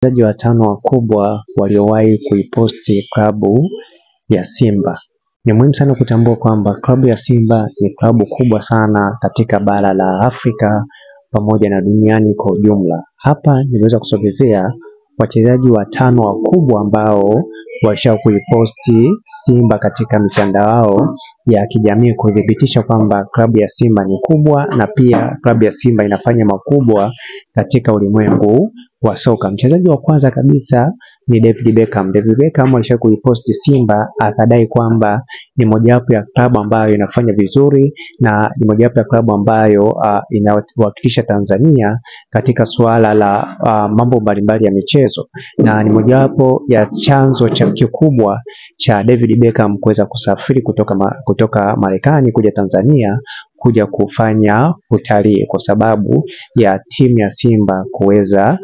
Wachezaji watano wakubwa waliowahi kuiposti klabu ya Simba. Ni muhimu sana kutambua kwamba klabu ya Simba ni klabu kubwa sana katika bara la Afrika pamoja na duniani kwa ujumla. Hapa nimeweza kusogezea wachezaji watano wakubwa ambao walisha kuiposti Simba katika mitandao ya kijamii kudhibitisha kwamba klabu ya Simba ni kubwa na pia klabu ya Simba inafanya makubwa katika ulimwengu wa soka. Mchezaji wa kwanza kabisa ni David Beckham. David Beckham alisha kuiposti Simba akadai kwamba ni mojawapo ya klabu ambayo inafanya vizuri na ni mojawapo ya klabu ambayo inawakilisha Tanzania katika suala la mambo mbalimbali ya michezo, na ni mojawapo ya chanzo cha kikubwa cha David Beckham kuweza kusafiri kutoka Marekani kuja Tanzania kuja kufanya utalii kwa sababu ya timu ya Simba kuweza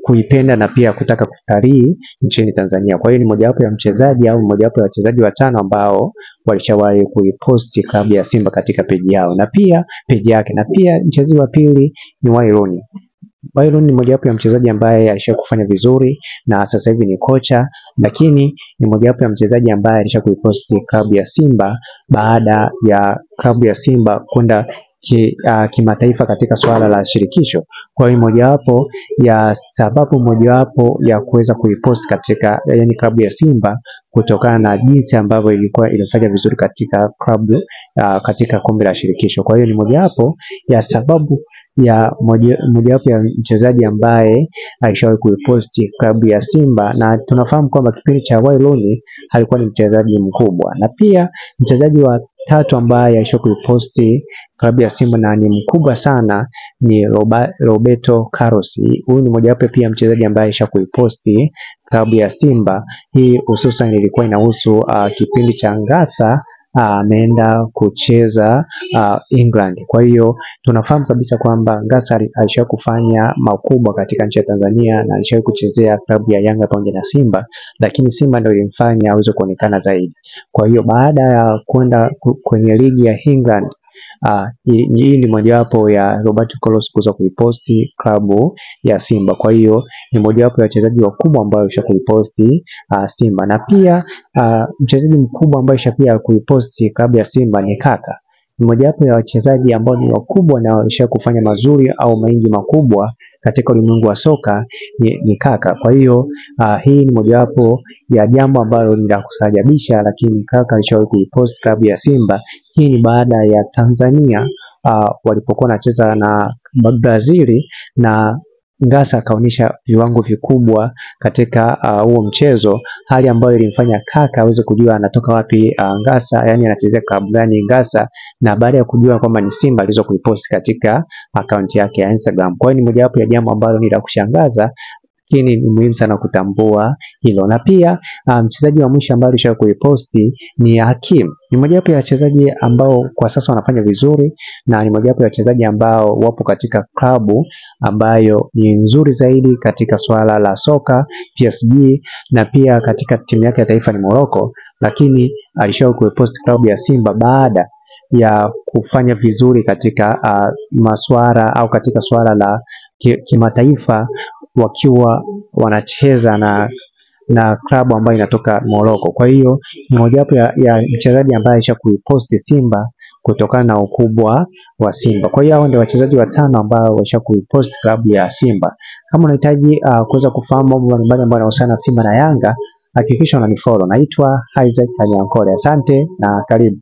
kuipenda na pia kutaka kutalii nchini Tanzania. Kwa hiyo ni mojawapo ya mchezaji au mojawapo ya wachezaji watano ambao walishawahi kuiposti klabu ya Simba katika peji yao na pia peji yake. Na pia mchezaji wa pili ni Wayne Rooney. Wayne Rooney ni mojawapo ya mchezaji ambaye alisha kufanya vizuri na sasa hivi ni kocha, lakini ni mojawapo ya mchezaji ambaye alisha kuiposti klabu ya Simba baada ya klabu ya Simba kwenda kimataifa katika swala la shirikisho. Kwa hiyo mojawapo ya sababu mojawapo ya kuweza kuiposti katika klabu ya Simba kutokana na jinsi ambavyo ilikuwa inafanya vizuri katika klabu katika kombe la shirikisho. Kwa hiyo ni mojawapo ya sababu ya mojawapo ya mchezaji ambaye alishawahi kuiposti klabu ya Simba, na tunafahamu kwamba kipindi cha Wayne Rooney alikuwa ni mchezaji mkubwa. Na pia mchezaji wa tatu ambaye alishawahi kuiposti klabu ya Simba na ni mkubwa sana ni Roberto Carlos. Huyu ni mojawapo pia mchezaji ambaye alishawahi kuiposti klabu ya Simba. Hii hususan ilikuwa inahusu kipindi cha Ngasa ameenda kucheza England. Kwa hiyo tunafahamu kabisa kwamba Ngasa alishawahi kufanya makubwa katika nchi ya Tanzania na alishawahi kuchezea klabu ya Yanga pamoja na Simba, lakini Simba ndio ilimfanya aweze kuonekana zaidi. Kwa hiyo baada ya kwenda kwenye ligi ya England, hii ni mojawapo ya Roberto Carlos kuweza kuiposti klabu ya Simba. Kwa hiyo ni mojawapo ya wachezaji wakubwa ambao walisha kuiposti Simba. Na pia mchezaji mkubwa ambaye pia kuiposti klabu ya Simba ni Kaka. Ni mojawapo ya wachezaji ambao ni wakubwa na walisha kufanya mazuri au mengi makubwa katika ulimwengu wa soka ni Kaka. Kwa hiyo hii ni mojawapo ya jambo ambalo ni la kustajabisha, lakini Kaka alishawahi kuiposti klabu ya Simba. Hii ni baada ya Tanzania walipokuwa wanacheza na Brazil na Ngasa akaonyesha viwango vikubwa katika huo mchezo, hali ambayo ilimfanya Kaka aweze kujua anatoka wapi Ngasa, yani anachezea klabu gani Ngasa, na baada ya kujua kwamba ni Simba aliweza kuiposti katika akaunti yake ya Instagram. Kwa hiyo ni mojawapo ya jambo ambalo ni la kushangaza, lakini ni muhimu sana kutambua hilo. Na pia mchezaji wa mwisho ambaye alishawahi kuiposti ni Hakim. Ni mojawapo ya wachezaji ambao kwa sasa wanafanya vizuri na ni mojawapo ya wachezaji ambao wapo katika klabu ambayo ni nzuri zaidi katika swala la soka, PSG, na pia katika timu yake ya taifa ni Morocco, lakini alishawahi kuiposti klabu ya Simba baada ya kufanya vizuri katika masuala au katika swala la kimataifa wakiwa wanacheza na klabu ambayo inatoka Morocco. Kwa hiyo ni mojawapo ya mchezaji ambaye alisha kuiposti Simba kutokana na ukubwa wa Simba. Kwa hiyo hao ndio wachezaji watano ambao walisha kuiposti klabu ya Simba. Kama unahitaji kuweza kufahamu mambo mbalimbali ambayo yanahusiana na Simba na Yanga, hakikisha unanifollow. Naitwa Isaac Kanyankole. Asante na karibu.